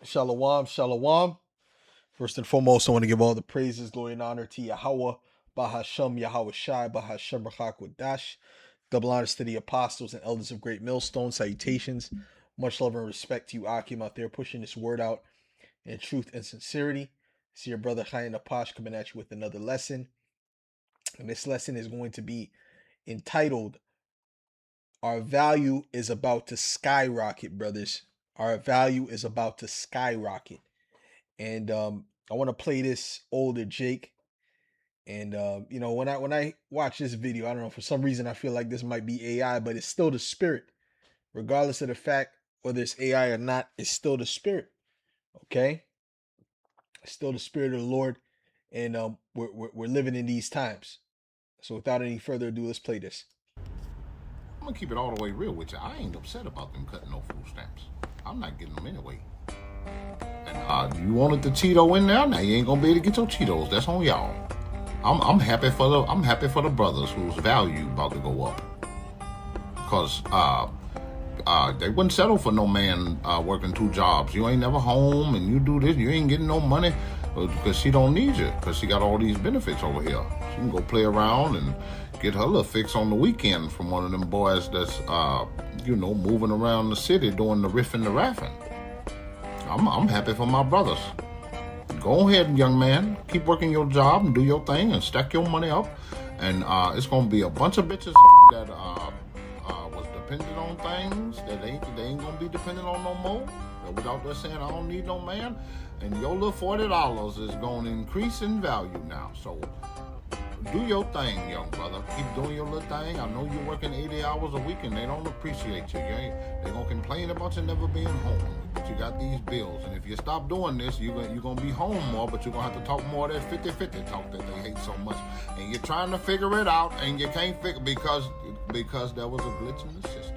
Shalom, shalom. First and foremost, I want to give all the praises, glory, and honor to Yahweh, Bahasham, Yahweh Shai, Bahasham, Rachakwadash. Double honors to the apostles and elders of Great Millstone. Salutations. Much love and respect to you, Achyam, out there pushing this word out in truth and sincerity. See your brother Chayin Apash coming at you with another lesson. And this lesson is going to be entitled, Our Value is About to Skyrocket, brothers. Our value is about to skyrocket. And I want to play this older Jake. And when I watch this video, I don't know, for some reason I feel like this might be AI, but it's still the spirit, regardless of the fact whether it's AI or not. It's still the spirit. Okay, it's still the spirit of the Lord, and we're living in these times. So without any further ado, let's play this. I'm gonna keep it all the way real with you. I ain't upset about them cutting no food stamps. I'm not getting them anyway. And you wanted the Cheeto in there, now you ain't gonna be able to get your Cheetos. That's on y'all. I'm happy for the brothers whose value about to go up. Cause they wouldn't settle for no man working two jobs. You ain't never home and you do this, you ain't getting no money because she don't need you because she got all these benefits over here. She can go play around and get her little fix on the weekend from one of them boys that's moving around the city doing the riffing the raffing. I'm happy for my brothers. Go ahead, young man. Keep working your job and do your thing and stack your money up. And it's gonna be a bunch of bitches that was dependent on things that they ain't gonna be dependent on no more. That was out there saying I don't need no man. And your little $40 is gonna increase in value now. So do your thing, young brother. Keep doing your little thing. I know you're working 80 hours a week and they don't appreciate you. They're going to complain about you never being home. But you got these bills. And if you stop doing this, you're going to be home more, but you're going to have to talk more of that 50-50 talk that they hate so much. And you're trying to figure it out and you can't figure because there was a glitch in the system.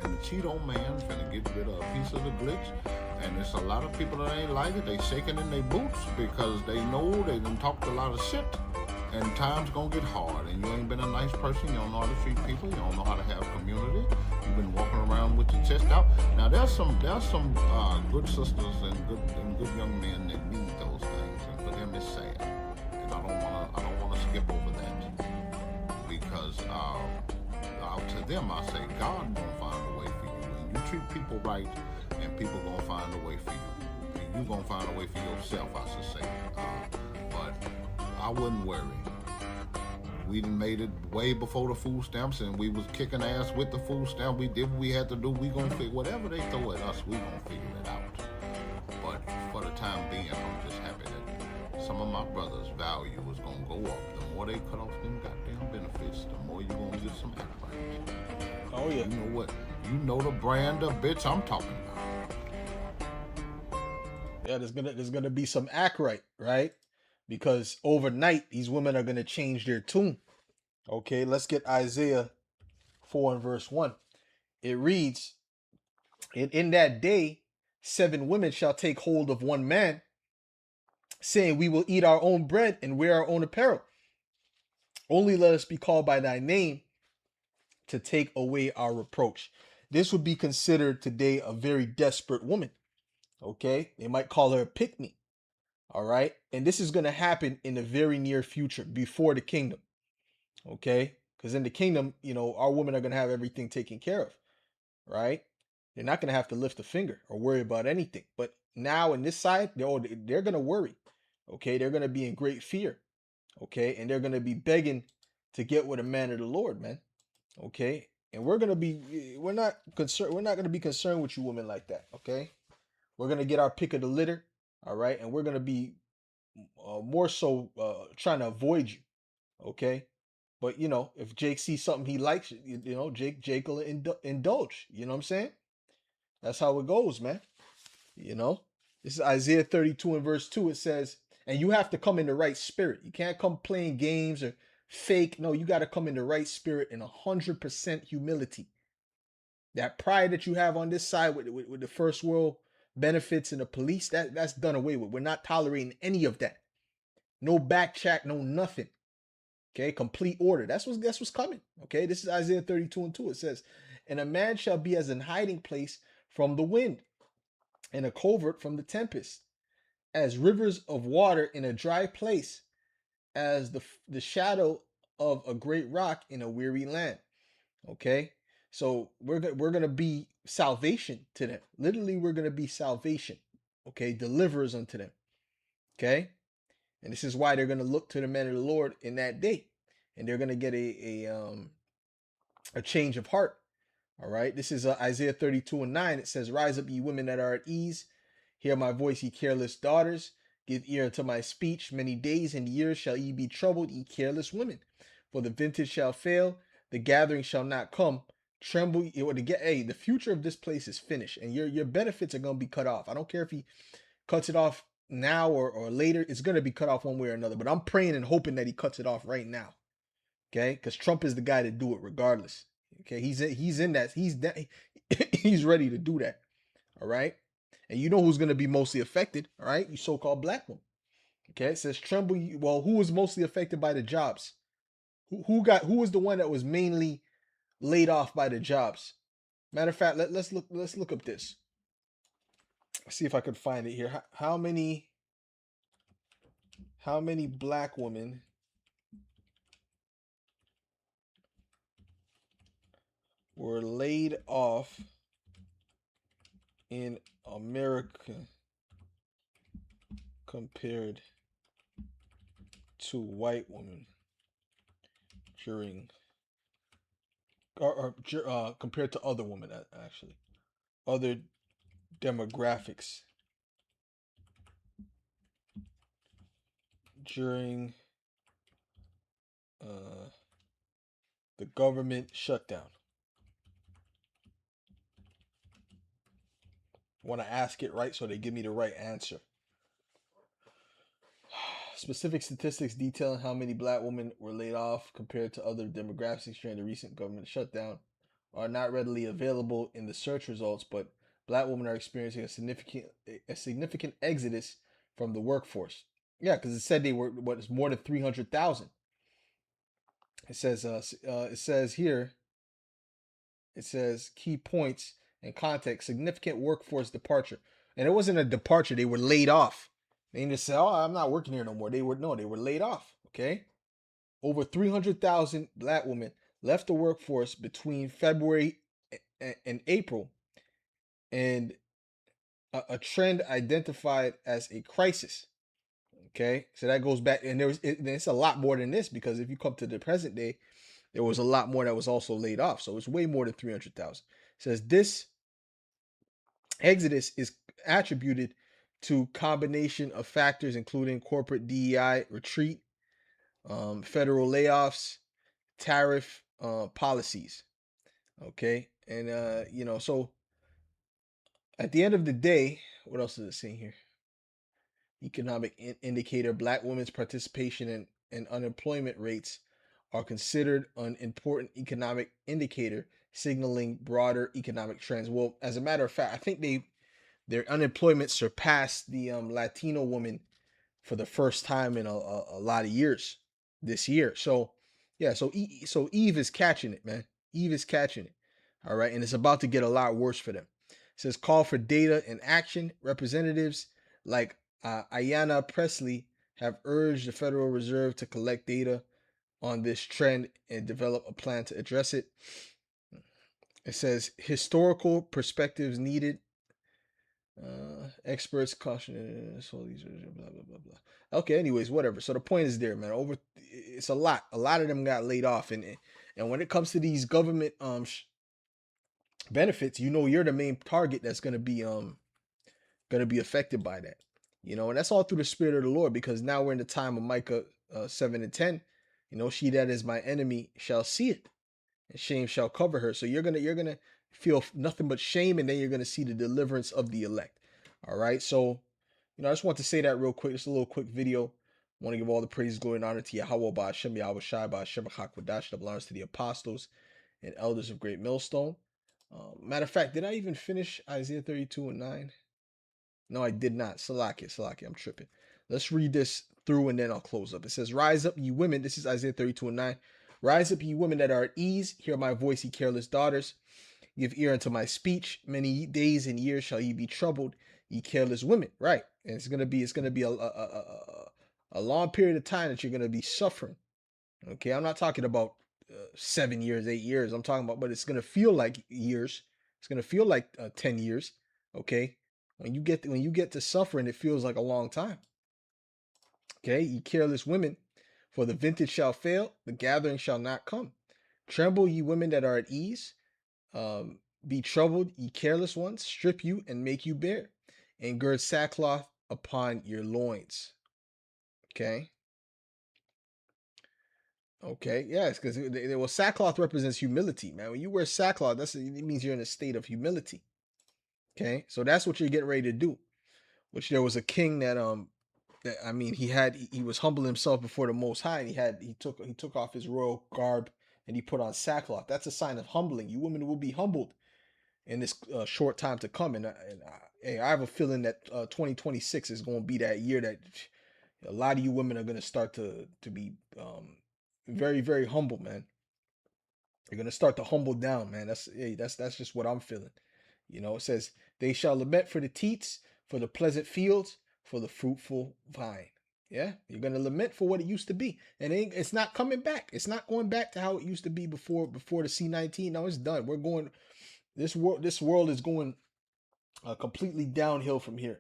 And the Cheeto man finna get rid of a piece of the glitch. And there's a lot of people that ain't like it. They shaking in their boots because they know they done talked a lot of shit. And time's gonna get hard, and you ain't been a nice person. You don't know how to treat people. You don't know how to have community. You've been walking around with your chest out. Now there's some good sisters and good young men that need those things, and for them it's sad. And I don't wanna skip over that because to them I say God gonna find a way for you, and you treat people right, and people gonna find a way for you. And you gonna find a way for yourself, I should say. But I wouldn't worry. We done made it way before the food stamps, and we was kicking ass with the food stamp. We did what we had to do. We gonna figure whatever they throw at us. We gonna figure it out. But for the time being, I'm just happy that some of my brothers' value is gonna go up. The more they cut off them goddamn benefits, the more you gonna get some accolades. Oh yeah. You know what? You know the brand of bitch I'm talking about. Yeah, there's gonna be some act right? Because overnight these women are gonna change their tune. Okay, let's get Isaiah 4 and verse 1. It reads, in that day, 7 women shall take hold of one man, saying, we will eat our own bread and wear our own apparel. Only let us be called by thy name to take away our reproach. This would be considered today a very desperate woman. Okay, they might call her a pick me. All right, and this is going to happen in the very near future before the kingdom. Okay, because in the kingdom, our women are going to have everything taken care of. Right, they're not going to have to lift a finger or worry about anything. But now in this side, they're going to worry. Okay, they're going to be in great fear. Okay, and they're going to be begging to get with a man of the Lord, man. Okay, and we're not concerned. We're not going to be concerned with you women like that. Okay, we're going to get our pick of the litter. All right, and we're going to be more so trying to avoid you. Okay, but if Jake sees something he likes, Jake will indulge. You know what I'm saying? That's how it goes, man. You know, this is Isaiah 32 and verse 2. It says, and you have to come in the right spirit. You can't come playing games or fake. No, you got to come in the right spirit in 100% humility. That pride that you have on this side with the first world benefits and the police, that's done away with. We're not tolerating any of that. No back chat, no nothing. Okay, complete order. That's what's coming. Okay, this is Isaiah 32 and 2. It says, and a man shall be as an hiding place from the wind, and a covert from the tempest, as rivers of water in a dry place, as the shadow of a great rock in a weary land. Okay, so we're gonna be salvation to them. Literally, we're gonna be salvation. Okay, deliverers unto them. Okay, and this is why they're gonna look to the men of the Lord in that day, and they're gonna get a change of heart. All right, this is Isaiah 32:9. It says, "Rise up, ye women that are at ease. Hear my voice, ye careless daughters. Give ear to my speech. Many days and years shall ye be troubled, ye careless women. For the vintage shall fail, the gathering shall not come. Tremble, the future of this place is finished, and your benefits are gonna be cut off. I don't care if he cuts it off now or later. It's gonna be cut off one way or another. But I'm praying and hoping that he cuts it off right now. Okay, because Trump is the guy to do it regardless. Okay, he's in that he's ready to do that. All right, and you know who's going to be mostly affected. All right, you so-called black woman. Okay, it says tremble. Well, who was mostly affected by the jobs? Who was the one that was mainly laid off by the jobs? Matter of fact, let's look up this. Let's see if I could find it here. How many black women were laid off in America compared to white women during or compared to other women, actually, other demographics during uh, the government shutdown. I want to ask it right so they give me the right answer. Specific statistics detailing how many black women were laid off compared to other demographics during the recent government shutdown are not readily available in the search results, but black women are experiencing a significant exodus from the workforce. Yeah, because it said they were it's more than 300,000. It says here. It says key points and context: significant workforce departure, and it wasn't a departure; they were laid off. They didn't just say, "Oh, I'm not working here no more." They were laid off. Okay, over 300,000 black women left the workforce between February and April, and a trend identified as a crisis. Okay, so that goes back, and it's a lot more than this because if you come to the present day, there was a lot more that was also laid off. So it's way more than 300,000. It says this exodus is attributed to combination of factors including corporate DEI retreat, federal layoffs, tariff policies. Okay, and so at the end of the day, what else is it saying here? Economic indicator: black women's participation in unemployment rates are considered an important economic indicator signaling broader economic trends. Well, as a matter of fact, I think their unemployment surpassed the Latino woman for the first time in a lot of years this year. So yeah, so Eve is catching it, man. Eve is catching it. All right, and it's about to get a lot worse for them. It says call for data and action. Representatives like Ayanna Presley have urged the Federal Reserve to collect data on this trend and develop a plan to address it. It says historical perspectives needed. Experts caution so these are blah blah blah blah. Okay, anyways, whatever. So the point is there, man. It's a lot. A lot of them got laid off, and when it comes to these government benefits, you're the main target that's gonna be affected by that. And that's all through the spirit of the Lord because now we're in the time of Micah 7:10. She that is my enemy shall see it, and shame shall cover her. So you're gonna feel nothing but shame, and then you're gonna see the deliverance of the elect. All right. So, I just want to say that real quick. Just a little quick video. I want to give all the praise, glory, and honor to Yahweh, Ba'ashem, Yahweh Shai, Ba'ashem, Hakwadash, that belongs to the apostles and elders of Great Millstone. Matter of fact, did I even finish Isaiah 32:9? No, I did not. Salakia, I'm tripping. Let's read this through and then I'll close up. It says, rise up, ye women. This is Isaiah 32:9. Rise up, ye women that are at ease. Hear my voice, ye careless daughters. Give ear unto my speech. Many days and years shall ye be troubled, ye careless women. Right. And it's gonna be a long period of time that you're gonna be suffering. Okay, I'm not talking about 7 years, 8 years. I'm talking about, but it's gonna feel like years. It's gonna feel like 10 years. Okay, when you get to suffering, it feels like a long time. Okay, ye careless women, for the vintage shall fail, the gathering shall not come. Tremble, ye women that are at ease. Be troubled, ye careless ones. Strip you and make you bare, and gird sackcloth upon your loins. Okay. Okay, yes, because well, sackcloth represents humility, man. When you wear sackcloth, it means you're in a state of humility. Okay, so that's what you're getting ready to do. Which there was a king that I mean, he was humble himself before the Most High, and he took off his royal garb and he put on sackcloth. That's a sign of humbling. You women will be humbled in this short time to come, hey, I have a feeling that 2026 is going to be that year that a lot of you women are going to start to be very very humble, man. You're gonna start to humble down, man. That's just what I'm feeling. It says, "They shall lament for the teats, for the pleasant fields, for the fruitful vine." Yeah, you're gonna lament for what it used to be, and it's not coming back. It's not going back to how it used to be before the C19. No, it's done. We're going. This world is going completely downhill from here.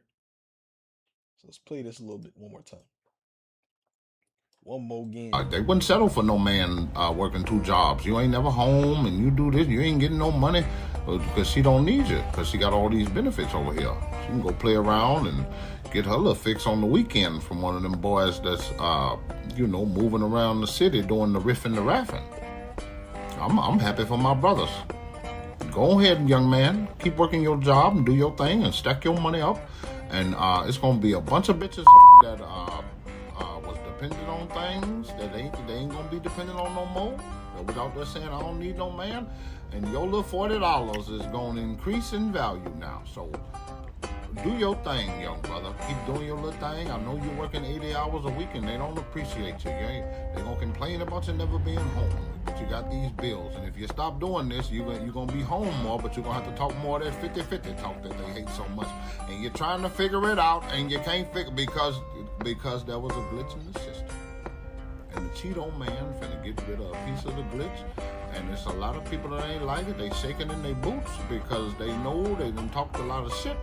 So let's play this a little bit one more time. One more again. They wouldn't settle for no man working 2 jobs. You ain't never home, and you do this, you ain't getting no money because she don't need you because she got all these benefits over here. She can go play around and get her little fix on the weekend from one of them boys that's moving around the city doing the riffing, the raffing. I'm happy for my brothers. Go ahead, young man. Keep working your job and do your thing and stack your money up. And it's gonna be a bunch of bitches that was dependent on things that they ain't gonna be dependent on no more. That was out there saying I don't need no man. And your little $40 is gonna increase in value now. So do your thing, young brother. Keep doing your little thing. I know you're working 80 hours a week and they don't appreciate you. They're going to complain about you never being home. But you got these bills. And if you stop doing this, you're going to be home more, but you're going to have to talk more of that 50-50 talk that they hate so much. And you're trying to figure it out and you can't figure because there was a glitch in the system. And the Cheeto man finna get rid of a piece of the glitch. And there's a lot of people that ain't like it. They shaking in their boots because they know they done talked a lot of shit.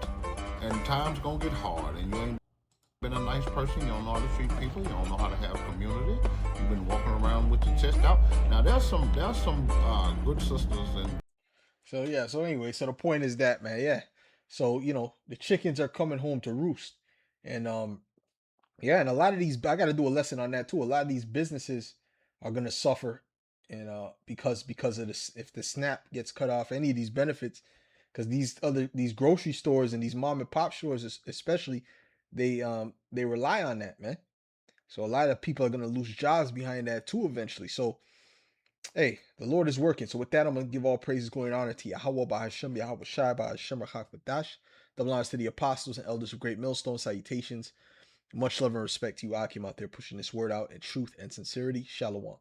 And time's gonna get hard, and you ain't been a nice person. You don't know how to treat people. You don't know how to have community. You've been walking around with your chest out. Now there's some good sisters and. So yeah. So anyway, so the point is that, man. Yeah. So the chickens are coming home to roost, and yeah, and a lot of these, I got to do a lesson on that too. A lot of these businesses are gonna suffer, and because of this, if the SNAP gets cut off, any of these benefits, because these grocery stores and these mom and pop stores especially, they rely on that, man. So a lot of people are gonna lose jobs behind that too eventually. So hey, the Lord is working. So with that, I'm gonna give all praises, glory, and honor to Yahweh, Bahashem, Yahweh Shai, Bahashem, Rachak double honors to the apostles and elders of Great Millstone. Salutations, much love and respect to you, Achyam, out there pushing this word out in truth and sincerity. Shalom.